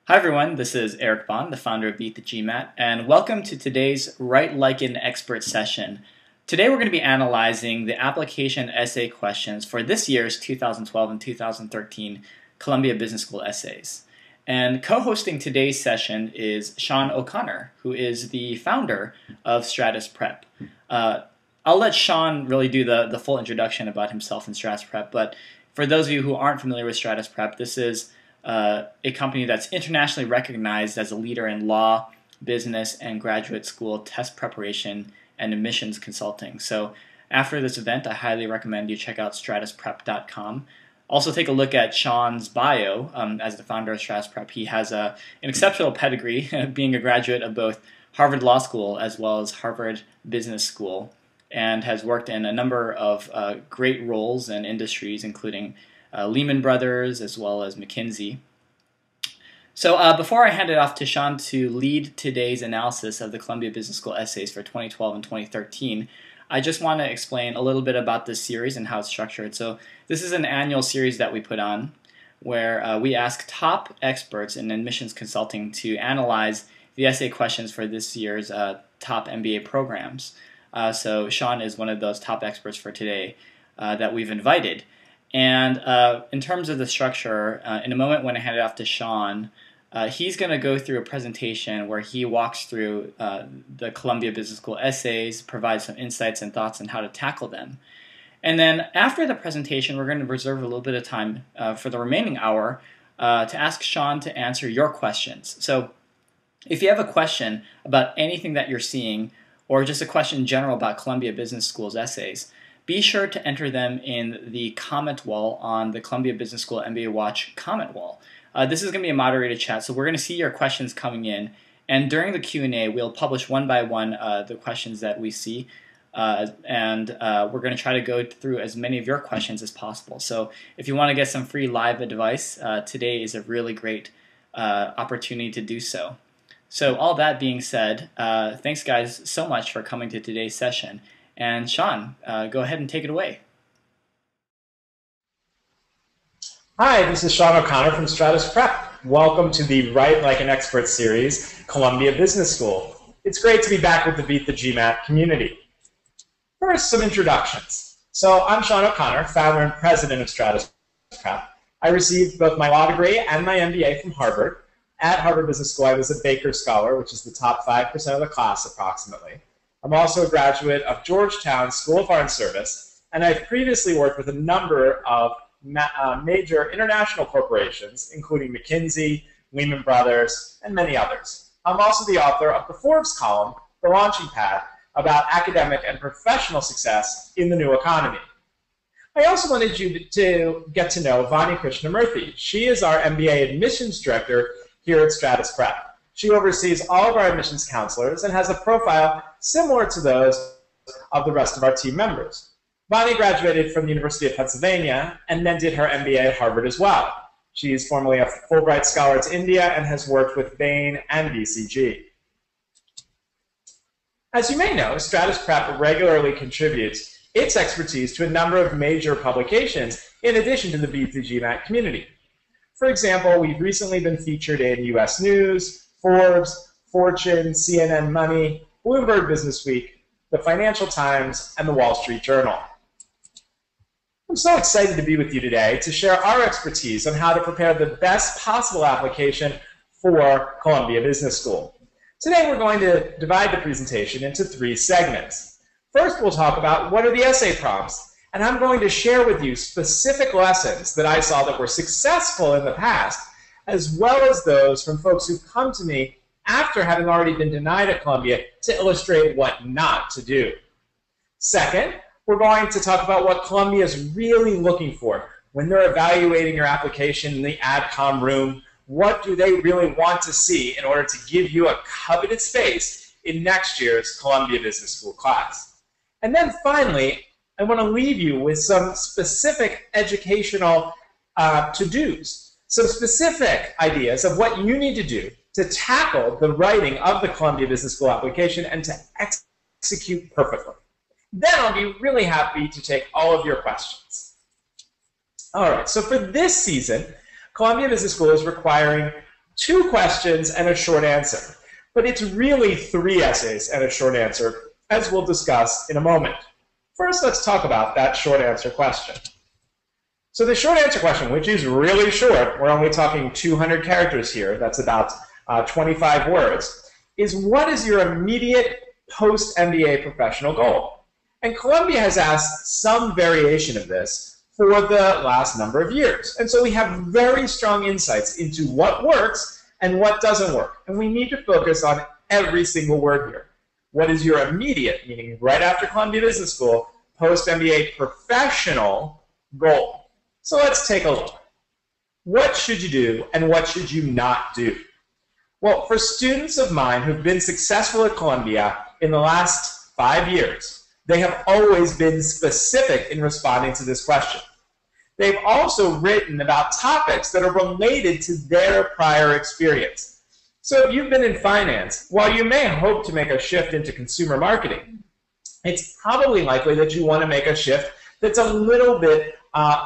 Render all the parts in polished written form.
Hi everyone, this is Eric Bond, the founder of Beat the GMAT, and welcome to today's Write Like an Expert session. Today we're going to be analyzing the application essay questions for this year's 2012 and 2013 Columbia Business School essays. And co-hosting today's session is Sean O'Connor, who is the founder of Stratus Prep. I'll let Sean really do the full introduction about himself and Stratus Prep, but for those of you who aren't familiar with Stratus Prep, this is a company that's internationally recognized as a leader in law, business, and graduate school test preparation and admissions consulting. So after this event, I highly recommend you check out stratusprep.com. Also take a look at Sean's bio as the founder of Stratus Prep. He has an exceptional pedigree, being a graduate of both Harvard Law School as well as Harvard Business School, and has worked in a number of great roles and industries, including Lehman Brothers as well as McKinsey. So before I hand it off to Sean to lead today's analysis of the Columbia Business School essays for 2012 and 2013, I just want to explain a little bit about this series and how it's structured. So this is an annual series that we put on where we ask top experts in admissions consulting to analyze the essay questions for this year's top MBA programs. So Sean is one of those top experts for today that we've invited. And in terms of the structure, in a moment when I hand it off to Sean, he's going to go through a presentation where he walks through the Columbia Business School essays, provides some insights and thoughts on how to tackle them. And then after the presentation, we're going to reserve a little bit of time for the remaining hour to ask Sean to answer your questions. So if you have a question about anything that you're seeing, or just a question in general about Columbia Business School's essays, be sure to enter them in the comment wall on the Columbia Business School MBA Watch comment wall. This is going to be a moderated chat, so we're going to see your questions coming in, and during the Q&A, we'll publish one by one the questions that we see, and we're going to try to go through as many of your questions as possible. So if you want to get some free live advice, today is a really great opportunity to do so. So all that being said, thanks guys so much for coming to today's session. And Sean, go ahead and take it away. Hi, this is Sean O'Connor from Stratus Prep. Welcome to the Write Like an Expert series, Columbia Business School. It's great to be back with the Beat the GMAT community. First, some introductions. So I'm Sean O'Connor, founder and president of Stratus Prep. I received both my law degree and my MBA from Harvard. At Harvard Business School, I was a Baker Scholar, which is the top 5% of the class approximately. I'm also a graduate of Georgetown School of Foreign Service, and I've previously worked with a number of major international corporations, including McKinsey, Lehman Brothers, and many others. I'm also the author of the Forbes column, The Launching Pad, about academic and professional success in the new economy. I also wanted you to get to know Vani Krishnamurthy. She is our MBA admissions director here at Stratus Prep. She oversees all of our admissions counselors and has a profile similar to those of the rest of our team members. Vani graduated from the University of Pennsylvania and then did her MBA at Harvard as well. She is formerly a Fulbright Scholar to India and has worked with Bain and BCG. As you may know, Stratus Prep regularly contributes its expertise to a number of major publications in addition to the Beat the GMAT community. For example, we've recently been featured in US News, Forbes, Fortune, CNN Money, Bloomberg Businessweek, the Financial Times, and the Wall Street Journal. I'm so excited to be with you today to share our expertise on how to prepare the best possible application for Columbia Business School. Today we're going to divide the presentation into 3 segments. First, we'll talk about what are the essay prompts, and I'm going to share with you specific lessons that I saw that were successful in the past, as well as those from folks who come to me after having already been denied at Columbia to illustrate what not to do. Second, we're going to talk about what Columbia is really looking for when they're evaluating your application in the AdCom room. What do they really want to see in order to give you a coveted space in next year's Columbia Business School class? And then finally, I want to leave you with some specific educational to-dos. Some specific ideas of what you need to do to tackle the writing of the Columbia Business School application and to execute perfectly. Then I'll be really happy to take all of your questions. All right, so for this season, Columbia Business School is requiring 2 questions and a short answer. But it's really 3 essays and a short answer, as we'll discuss in a moment. First, let's talk about that short answer question. So the short answer question, which is really short, we're only talking 200 characters here, that's about 25 words, is what is your immediate post-MBA professional goal? And Columbia has asked some variation of this for the last number of years. And so we have very strong insights into what works and what doesn't work. And we need to focus on every single word here. What is your immediate, meaning right after Columbia Business School, post-MBA professional goal? So let's take a look. What should you do and what should you not do? Well, for students of mine who've been successful at Columbia in the last 5 years, they have always been specific in responding to this question. They've also written about topics that are related to their prior experience. So if you've been in finance, while you may hope to make a shift into consumer marketing, it's probably likely that you want to make a shift that's a little bit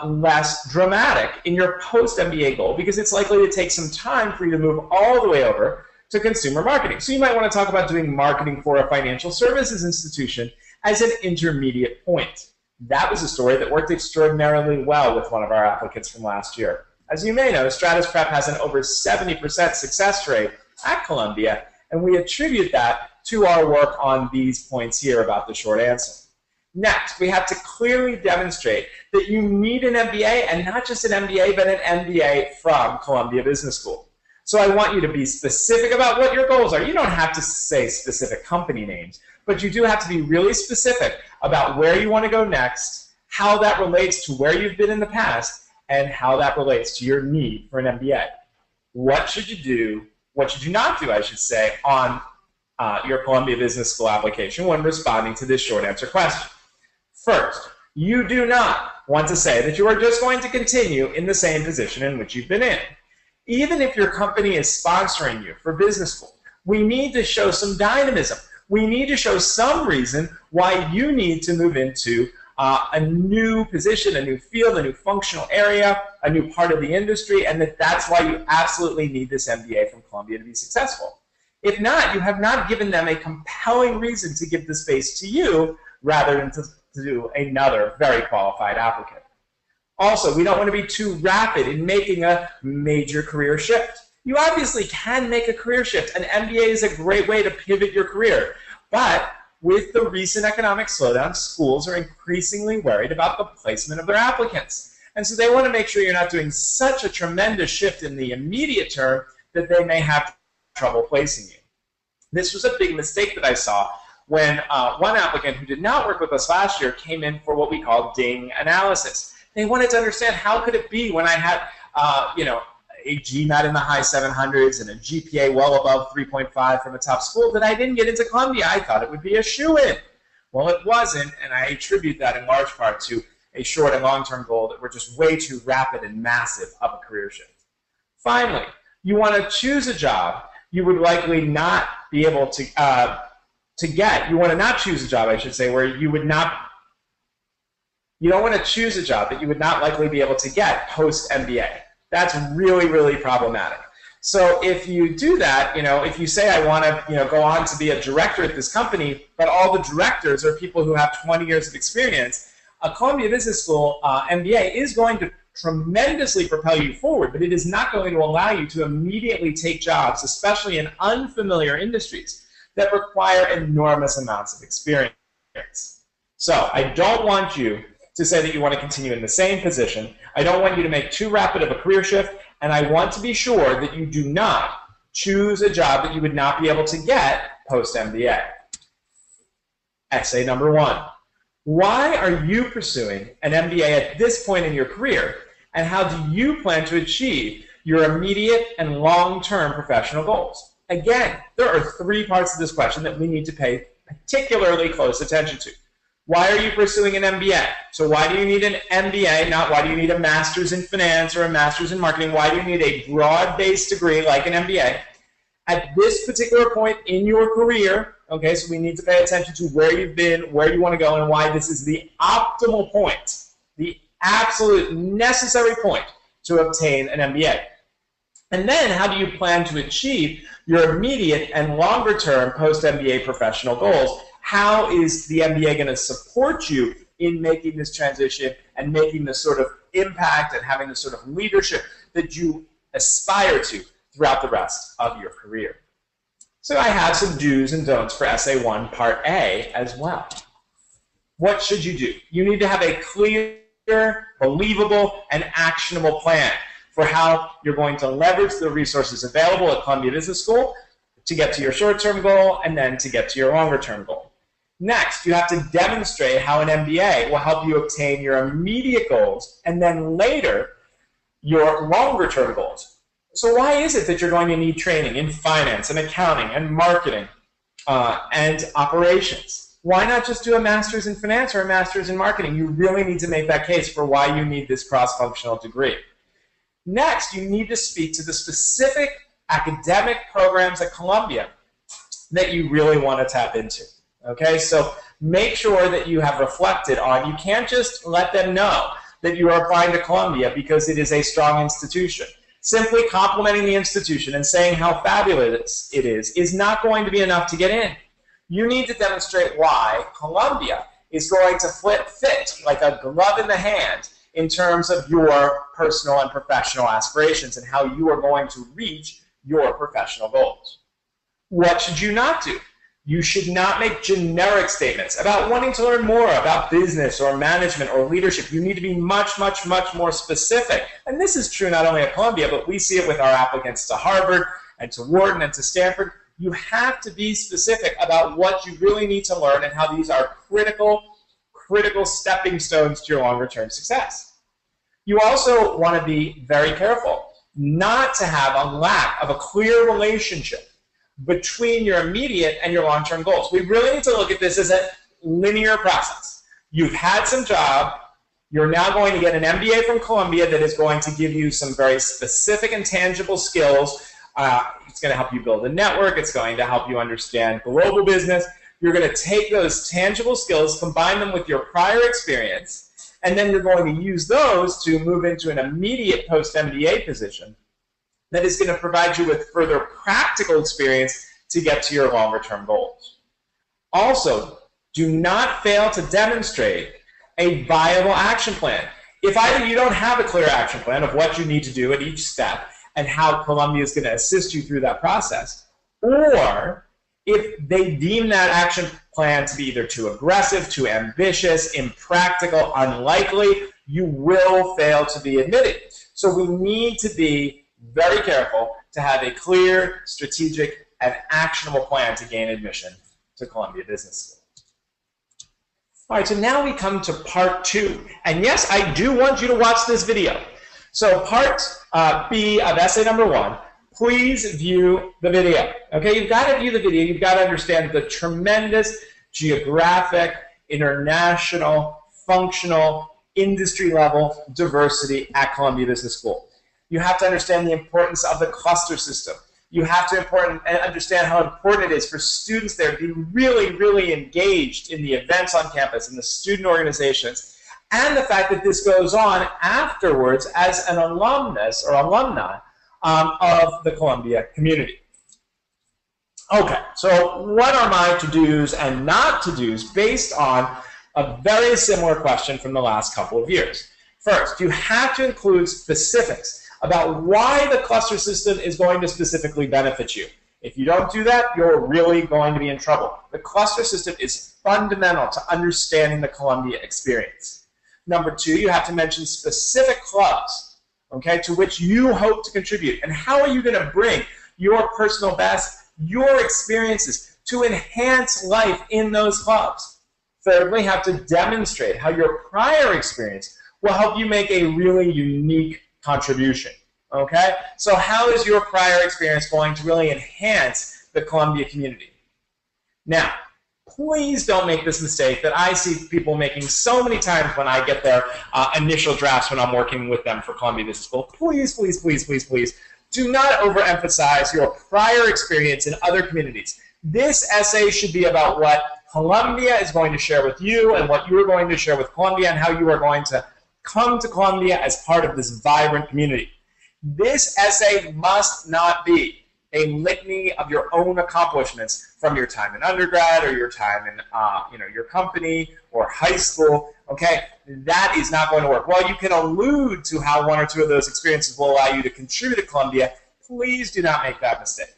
less dramatic in your post-MBA goal, because it's likely to take some time for you to move all the way over to consumer marketing. So you might want to talk about doing marketing for a financial services institution as an intermediate point. That was a story that worked extraordinarily well with one of our applicants from last year. As you may know, Stratus Prep has an over 70% success rate at Columbia, and we attribute that to our work on these points here about the short answer. Next, we have to clearly demonstrate that you need an MBA, and not just an MBA, but an MBA from Columbia Business School. So I want you to be specific about what your goals are. You don't have to say specific company names, but you do have to be really specific about where you want to go next, how that relates to where you've been in the past, and how that relates to your need for an MBA. What should you do, what should you not do, I should say, on your Columbia Business School application when responding to this short answer question? First, you do not want to say that you are just going to continue in the same position in which you've been in. Even if your company is sponsoring you for business school, we need to show some dynamism. We need to show some reason why you need to move into a new position, a new field, a new functional area, a new part of the industry, and that's why you absolutely need this MBA from Columbia to be successful. If not, you have not given them a compelling reason to give the space to you rather than to another very qualified applicant. Also, we don't want to be too rapid in making a major career shift. You obviously can make a career shift. An MBA is a great way to pivot your career. But with the recent economic slowdown, schools are increasingly worried about the placement of their applicants. And so they want to make sure you're not doing such a tremendous shift in the immediate term that they may have trouble placing you. This was a big mistake that I saw when one applicant who did not work with us last year came in for what we call ding analysis. They wanted to understand how could it be when I had a GMAT in the high 700s and a GPA well above 3.5 from a top school that I didn't get into Columbia. I thought it would be a shoo-in. Well, it wasn't, and I attribute that in large part to a short and long-term goal that were just way too rapid and massive of a career shift. Finally, you want to choose a job you would likely not be able to get. You want to not choose a job, I should say, where you would not. You don't want to choose a job that you would not likely be able to get post-MBA. That's really, really problematic. So if you do that, if you say I want to, go on to be a director at this company, but all the directors are people who have 20 years of experience, a Columbia Business School MBA is going to tremendously propel you forward, but it is not going to allow you to immediately take jobs, especially in unfamiliar industries that require enormous amounts of experience. So I don't want you to say that you want to continue in the same position. I don't want you to make too rapid of a career shift, and I want to be sure that you do not choose a job that you would not be able to get post-MBA. Essay number 1. Why are you pursuing an MBA at this point in your career, and how do you plan to achieve your immediate and long-term professional goals? Again, there are 3 parts of this question that we need to pay particularly close attention to. Why are you pursuing an MBA? So why do you need an MBA, not why do you need a master's in finance or a master's in marketing? Why do you need a broad-based degree like an MBA? At this particular point in your career, okay, so we need to pay attention to where you've been, where you want to go, and why this is the optimal point, the absolute necessary point to obtain an MBA. And then how do you plan to achieve your immediate and longer term post-MBA professional goals? How is the MBA going to support you in making this transition and making the sort of impact and having the sort of leadership that you aspire to throughout the rest of your career? So I have some do's and don'ts for Essay 1 Part A as well. What should you do? You need to have a clear, believable, and actionable plan for how you're going to leverage the resources available at Columbia Business School to get to your short-term goal and then to get to your longer-term goal. Next, you have to demonstrate how an MBA will help you obtain your immediate goals and then later your longer-term goals. So why is it that you're going to need training in finance and accounting and marketing and operations? Why not just do a master's in finance or a master's in marketing? You really need to make that case for why you need this cross-functional degree. Next, you need to speak to the specific academic programs at Columbia that you really want to tap into. Okay, so make sure that you have reflected on, you can't just let them know that you are applying to Columbia because it is a strong institution. Simply complimenting the institution and saying how fabulous it is not going to be enough to get in. You need to demonstrate why Columbia is going to fit like a glove in the hand in terms of your personal and professional aspirations and how you are going to reach your professional goals. What should you not do? You should not make generic statements about wanting to learn more about business or management or leadership. You need to be much, much, much more specific. And this is true not only at Columbia, but we see it with our applicants to Harvard and to Wharton and to Stanford. You have to be specific about what you really need to learn and how these are critical stepping stones to your longer-term success. You also want to be very careful not to have a lack of a clear relationship between your immediate and your long-term goals. We really need to look at this as a linear process. You've had some job, you're now going to get an MBA from Columbia that is going to give you some very specific and tangible skills. It's going to help you build a network, it's going to help you understand global business. You're going to take those tangible skills, combine them with your prior experience, and then you're going to use those to move into an immediate post-MBA position that is going to provide you with further practical experience to get to your longer-term goals. Also, do not fail to demonstrate a viable action plan. If either you don't have a clear action plan of what you need to do at each step and how Columbia is going to assist you through that process, or if they deem that action plan to be either too aggressive, too ambitious, impractical, unlikely, you will fail to be admitted. So we need to be very careful to have a clear, strategic, and actionable plan to gain admission to Columbia Business School. All right, so now we come to part 2. And yes, I do want you to watch this video. So part B of essay number 1, please view the video. Okay, you've got to view the video. You've got to understand the tremendous geographic, international, functional, industry-level diversity at Columbia Business School. You have to understand the importance of the cluster system. You have to understand how important it is for students there to be really, really engaged in the events on campus, in the student organizations, and the fact that this goes on afterwards as an alumnus or alumni of the Columbia community. Okay, so what are my to-dos and not to-dos based on a very similar question from the last couple of years? First, you have to include specifics about why the cluster system is going to specifically benefit you. If you don't do that, you're really going to be in trouble. The cluster system is fundamental to understanding the Columbia experience. Number 2, you have to mention specific clubs, okay, to which you hope to contribute. And how are you going to bring your personal best, your experiences to enhance life in those clubs? Thirdly, you have to demonstrate how your prior experience will help you make a really unique contribution, okay? So how is your prior experience going to really enhance the Columbia community? Now, please don't make this mistake that I see people making so many times when I get their initial drafts when I'm working with them for Columbia Business School. Please, please, please, please, please, do not overemphasize your prior experience in other communities. This essay should be about what Columbia is going to share with you and what you are going to share with Columbia and how you are going to come to Columbia as part of this vibrant community. This essay must not be a litany of your own accomplishments from your time in undergrad or your time in your company or high school. Okay, that is not going to work. While you can allude to how one or two of those experiences will allow you to contribute to Columbia, please do not make that mistake.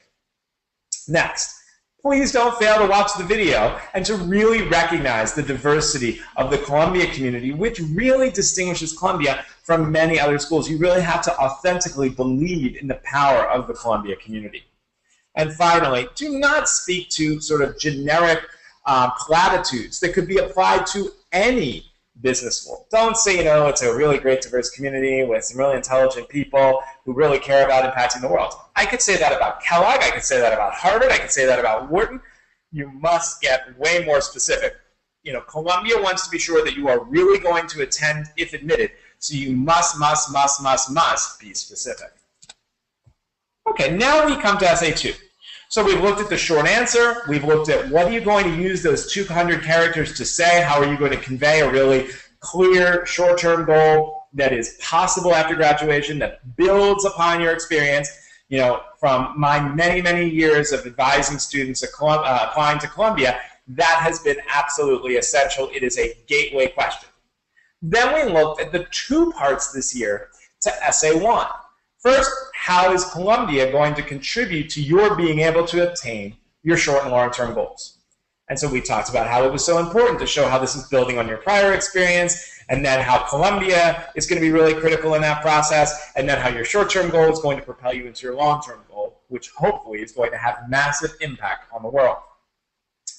Next, please don't fail to watch the video and to really recognize the diversity of the Columbia community, which really distinguishes Columbia from many other schools. You really have to authentically believe in the power of the Columbia community. And finally, do not speak to sort of generic platitudes that could be applied to any business school. Don't say, it's a really great diverse community with some really intelligent people who really care about impacting the world. I could say that about Kellogg. I could say that about Harvard. I could say that about Wharton. You must get way more specific. Columbia wants to be sure that you are really going to attend if admitted, so you must be specific. Okay, now we come to Essay 2. So we've looked at the short answer. We've looked at what are you going to use those 200 characters to say? How are you going to convey a really clear short-term goal that is possible after graduation, that builds upon your experience? From my many years of advising students applying to Columbia, that has been absolutely essential. It is a gateway question. Then we looked at the two parts this year to Essay 1. First, how is Columbia going to contribute to your being able to obtain your short and long-term goals? And so we talked about how it was so important to show how this is building on your prior experience, and then how Columbia is going to be really critical in that process, and then how your short-term goal is going to propel you into your long-term goal, which hopefully is going to have massive impact on the world.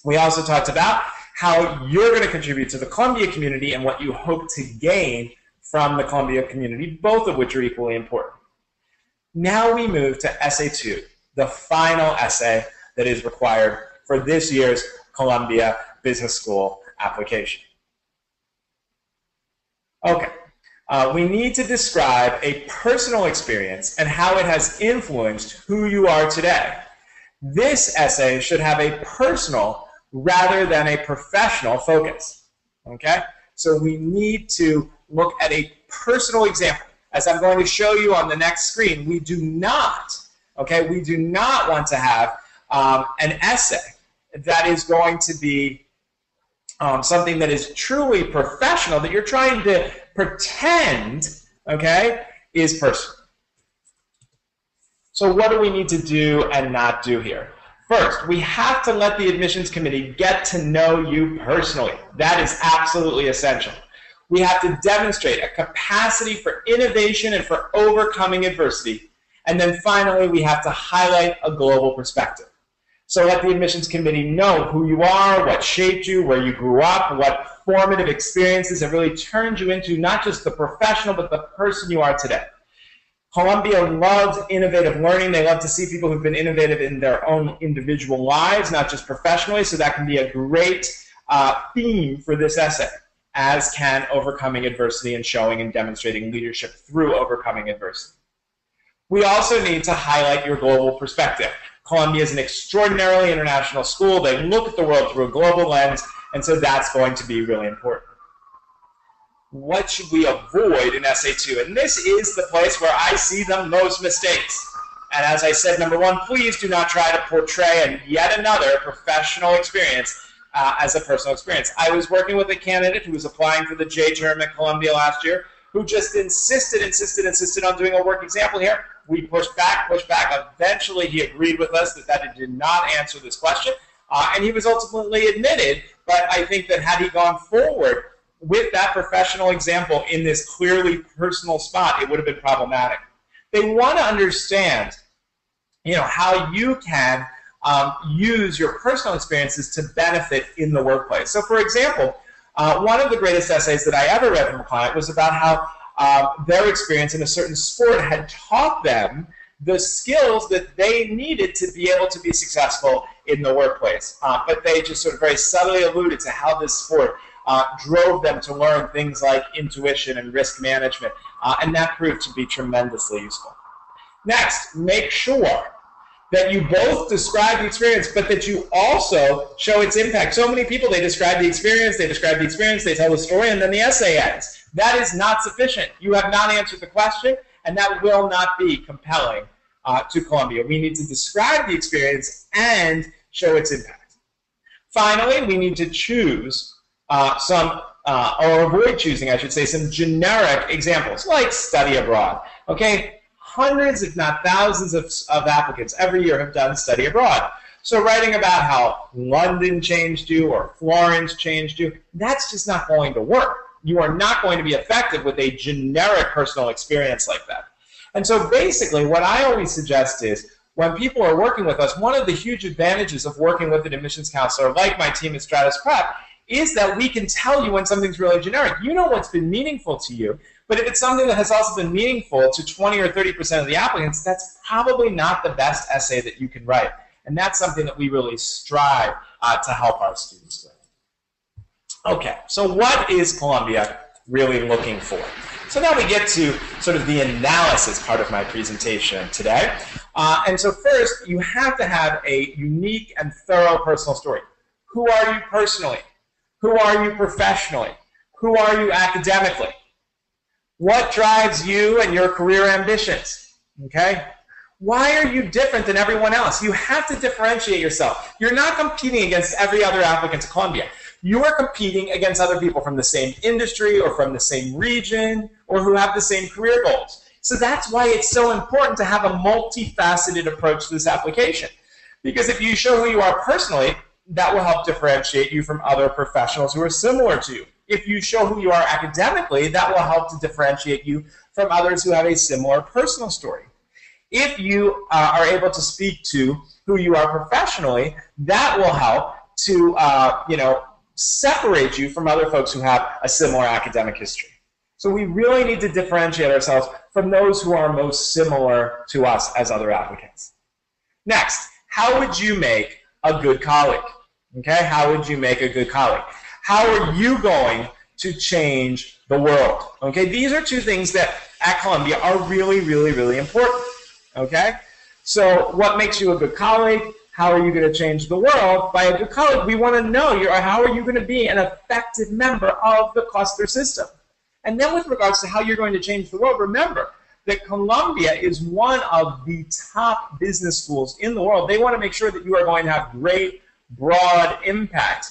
We also talked about how you're going to contribute to the Columbia community and what you hope to gain from the Columbia community, both of which are equally important. Now we move to Essay 2, the final essay that is required for this year's Columbia Business School application. Okay, we need to describe a personal experience and how it has influenced who you are today. This essay should have a personal rather than a professional focus. Okay, so we need to look at a personal example. As I'm going to show you on the next screen, we do not want to have an essay that is going to be something that is truly professional, that you're trying to pretend, is personal. So what do we need to do and not do here? First, we have to let the admissions committee get to know you personally. That is absolutely essential. We have to demonstrate a capacity for innovation and for overcoming adversity. And then finally, we have to highlight a global perspective. So let the admissions committee know who you are, what shaped you, where you grew up, what formative experiences have really turned you into not just the professional, but the person you are today. Columbia loves innovative learning. They love to see people who've been innovative in their own individual lives, not just professionally. So that can be a great theme for this essay, as can overcoming adversity and showing and demonstrating leadership through overcoming adversity. We also need to highlight your global perspective. Columbia is an extraordinarily international school. They look at the world through a global lens, and so that's going to be really important. What should we avoid in Essay 2? And this is the place where I see the most mistakes. And as I said, number one, please do not try to portray yet another professional experience as a personal experience. I was working with a candidate who was applying for the J term at Columbia last year, who just insisted on doing a work example here. We pushed back. Eventually, he agreed with us that it did not answer this question, and he was ultimately admitted. But I think that had he gone forward with that professional example in this clearly personal spot, it would have been problematic. They want to understand, how you can use your personal experiences to benefit in the workplace. So, for example, one of the greatest essays that I ever read from a client was about how their experience in a certain sport had taught them the skills that they needed to be able to be successful in the workplace. But they just sort of very subtly alluded to how this sport drove them to learn things like intuition and risk management, and that proved to be tremendously useful. Next, make sure that you both describe the experience, but that you also show its impact. So many people, they describe the experience, they tell the story, and then the essay ends. That is not sufficient. You have not answered the question, and that will not be compelling to Columbia. We need to describe the experience and show its impact. Finally, we need to choose or avoid choosing, I should say, some generic examples, like study abroad. Okay, hundreds, if not thousands of applicants every year have done study abroad. So writing about how London changed you or Florence changed you, that's just not going to work. You are not going to be effective with a generic personal experience like that. And so basically what I always suggest is when people are working with us, one of the huge advantages of working with an admissions counselor like my team at Stratus Prep is that we can tell you when something's really generic. You know what's been meaningful to you, but if it's something that has also been meaningful to 20 or 30% of the applicants, that's probably not the best essay that you can write. And that's something that we really strive to help our students with. Okay, so what is Columbia really looking for? So now we get to sort of the analysis part of my presentation today. And so first, you have to have a unique and thorough personal story. Who are you personally? Who are you professionally? Who are you academically? What drives you and your career ambitions? Okay? Why are you different than everyone else? You have to differentiate yourself. You're not competing against every other applicant to Columbia. You are competing against other people from the same industry or from the same region or who have the same career goals. So that's why it's so important to have a multifaceted approach to this application. Because if you show who you are personally, that will help differentiate you from other professionals who are similar to you. If you show who you are academically, that will help to differentiate you from others who have a similar personal story. If you are able to speak to who you are professionally, that will help to separate you from other folks who have a similar academic history. So we really need to differentiate ourselves from those who are most similar to us as other applicants. Next, how would you make a good colleague? Okay, how would you make a good colleague? How are you going to change the world? Okay, these are two things that at Columbia are really, really, really important. Okay, so what makes you a good colleague? How are you going to change the world? By a good colleague, we want to know how are you going to be an effective member of the cluster system? And then with regards to how you're going to change the world, remember that Columbia is one of the top business schools in the world. They want to make sure that you are going to have great, broad impact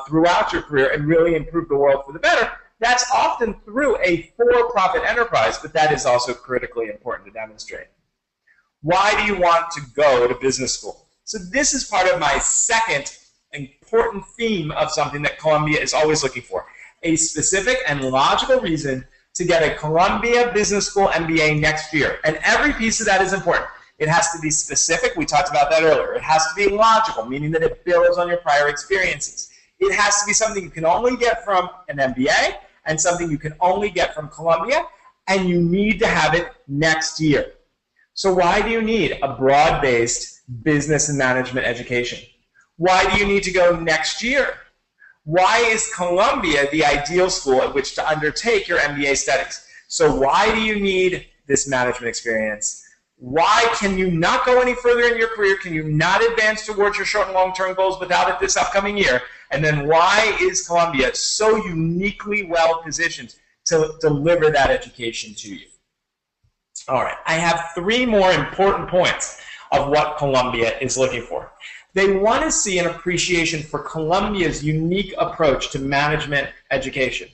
throughout your career and really improve the world for the better. That's often through a for-profit enterprise, but that is also critically important to demonstrate. Why do you want to go to business school? So this is part of my second important theme of something that Columbia is always looking for. A specific and logical reason to get a Columbia Business School MBA next year. And every piece of that is important. It has to be specific. We talked about that earlier. It has to be logical, meaning that it builds on your prior experiences. It has to be something you can only get from an MBA and something you can only get from Columbia, and you need to have it next year. So why do you need a broad-based business and management education? Why do you need to go next year? Why is Columbia the ideal school at which to undertake your MBA studies? So why do you need this management experience? Why can you not go any further in your career? Can you not advance towards your short and long-term goals without it this upcoming year? And then why is Columbia so uniquely well-positioned to deliver that education to you? All right, I have three more important points of what Columbia is looking for. They want to see an appreciation for Columbia's unique approach to management education.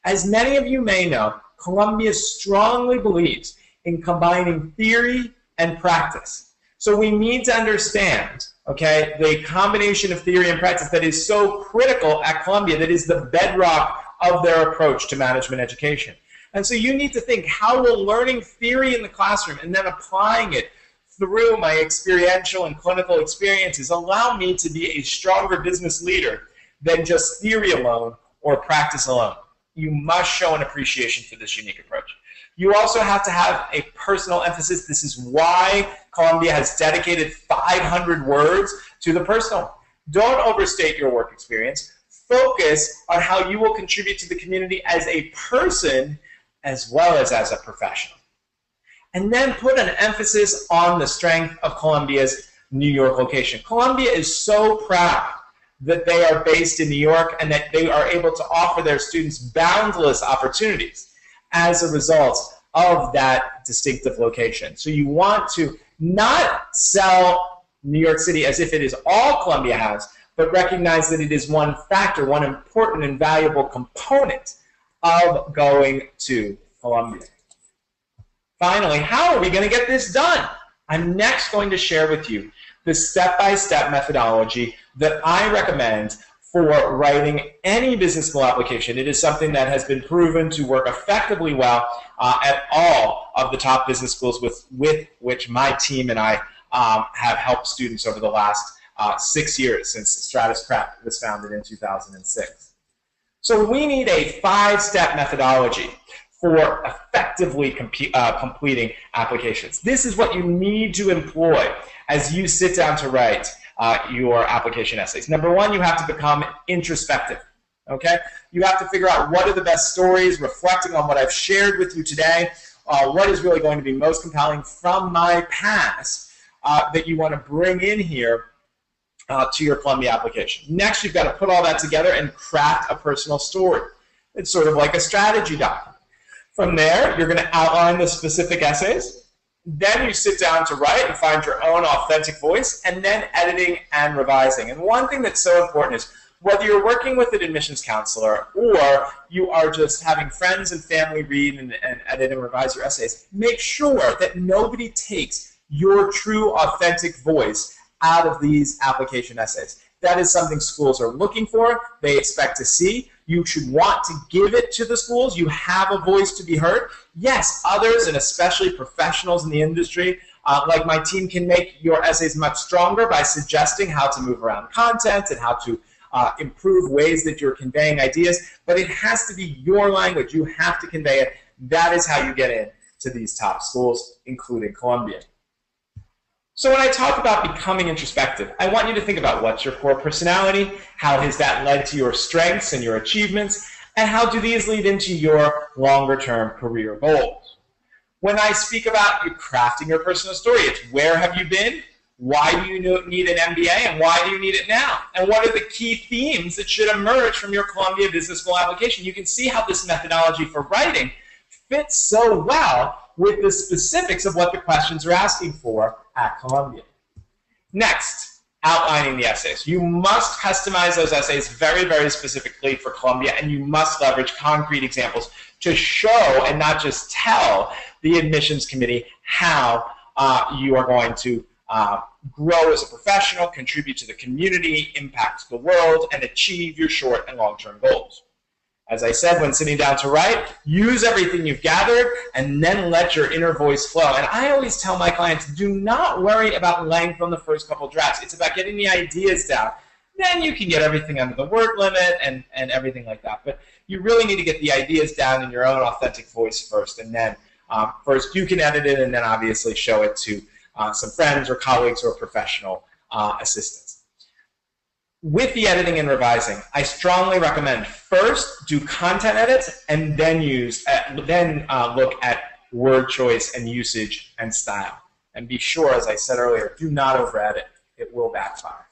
As many of you may know, Columbia strongly believes in combining theory and practice. So we need to understand, okay, the combination of theory and practice that is so critical at Columbia, that is the bedrock of their approach to management education. And so you need to think, how will learning theory in the classroom and then applying it through my experiential and clinical experiences allow me to be a stronger business leader than just theory alone or practice alone? You must show an appreciation for this unique approach. You also have to have a personal emphasis. This is why Columbia has dedicated 500 words to the personal. Don't overstate your work experience. Focus on how you will contribute to the community as a person as well as a professional. And then put an emphasis on the strength of Columbia's New York location. Columbia is so proud that they are based in New York and that they are able to offer their students boundless opportunities. As a result, of that distinctive location. So you want to not sell New York City as if it is all Columbia has, but recognize that it is one factor, one important and valuable component of going to Columbia. Finally, how are we going to get this done? I'm next going to share with you the step-by-step methodology that I recommend for writing any business school application. It is something that has been proven to work effectively well at all of the top business schools with which my team and I have helped students over the last 6 years since Stratus Prep was founded in 2006. So we need a 5-step methodology for effectively completing applications. This is what you need to employ as you sit down to write your application essays. Number one, you have to become introspective. Okay? You have to figure out what are the best stories, reflecting on what I've shared with you today, what is really going to be most compelling from my past that you want to bring in here to your Columbia application. Next, you've got to put all that together and craft a personal story. It's sort of like a strategy document. From there, you're going to outline the specific essays. Then you sit down to write and find your own authentic voice, and then editing and revising. And one thing that's so important is whether you're working with an admissions counselor or you are just having friends and family read and edit and revise your essays, make sure that nobody takes your true authentic voice out of these application essays. That is something schools are looking for, they expect to see. You should want to give it to the schools. You have a voice to be heard. Yes, others, and especially professionals in the industry, like my team, can make your essays much stronger by suggesting how to move around content and how to improve ways that you're conveying ideas, but it has to be your language. You have to convey it. That is how you get in to these top schools, including Columbia. So when I talk about becoming introspective, I want you to think about what's your core personality, how has that led to your strengths and your achievements, and how do these lead into your longer-term career goals. When I speak about you crafting your personal story, it's where have you been, why do you need an MBA, and why do you need it now, and what are the key themes that should emerge from your Columbia Business School application. You can see how this methodology for writing fits so well with the specifics of what the questions are asking for at Columbia. Next, outlining the essays. You must customize those essays very, very specifically for Columbia, and you must leverage concrete examples to show and not just tell the admissions committee how you are going to grow as a professional, contribute to the community, impact the world, and achieve your short and long-term goals. As I said, when sitting down to write, use everything you've gathered and then let your inner voice flow. And I always tell my clients, do not worry about length on the first couple drafts. It's about getting the ideas down. Then you can get everything under the word limit and everything like that. But you really need to get the ideas down in your own authentic voice first. And then first you can edit it and then obviously show it to some friends or colleagues or professional assistants. With the editing and revising, I strongly recommend first do content edits and then look at word choice and usage and style. And be sure, as I said earlier, do not over edit. It will backfire.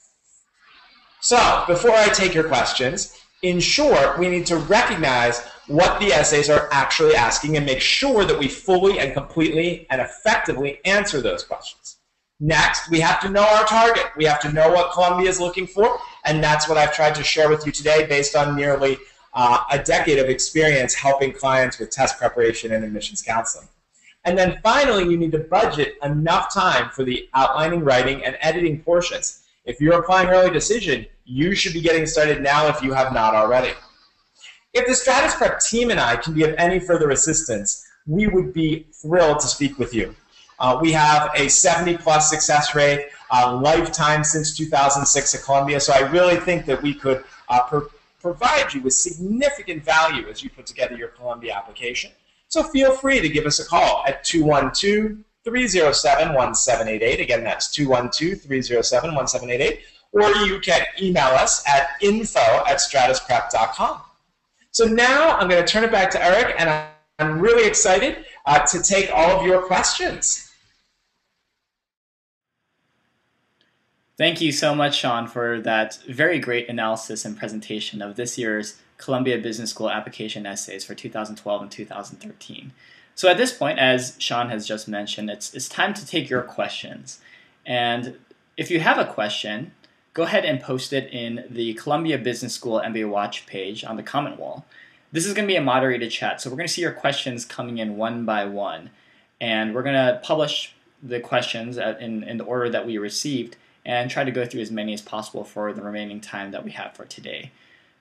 So before I take your questions, in short, we need to recognize what the essays are actually asking and make sure that we fully and completely and effectively answer those questions. Next, we have to know our target. We have to know what Columbia is looking for, and that's what I've tried to share with you today based on nearly a decade of experience helping clients with test preparation and admissions counseling. And then finally, you need to budget enough time for the outlining, writing, and editing portions. If you're applying early decision, you should be getting started now if you have not already. If the Stratus Prep team and I can be of any further assistance, we would be thrilled to speak with you. We have a 70+ success rate, lifetime since 2006 at Columbia, so I really think that we could provide you with significant value as you put together your Columbia application. So feel free to give us a call at 212-307-1788. Again, that's 212-307-1788. Or you can email us at info@stratusprep.com. So now I'm going to turn it back to Eric, and I'm really excited to take all of your questions. Thank you so much, Sean, for that very great analysis and presentation of this year's Columbia Business School application essays for 2012 and 2013. So at this point, as Sean has just mentioned, it's time to take your questions. And if you have a question, go ahead and post it in the Columbia Business School MBA Watch page on the comment wall. This is going to be a moderated chat, so we're going to see your questions coming in one by one. And we're going to publish the questions in the order that we received and try to go through as many as possible for the remaining time that we have for today.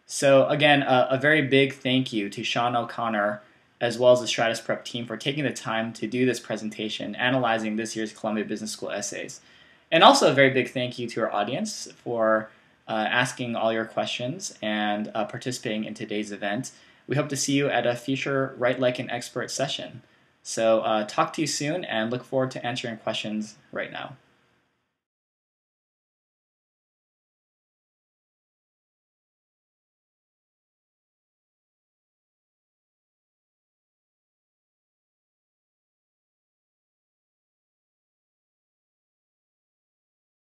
So again, a very big thank you to Sean O'Connor as well as the Stratus Prep team for taking the time to do this presentation, analyzing this year's Columbia Business School essays. And also a very big thank you to our audience for asking all your questions and participating in today's event. We hope to see you at a future Write Like an Expert session. So talk to you soon and look forward to answering questions right now.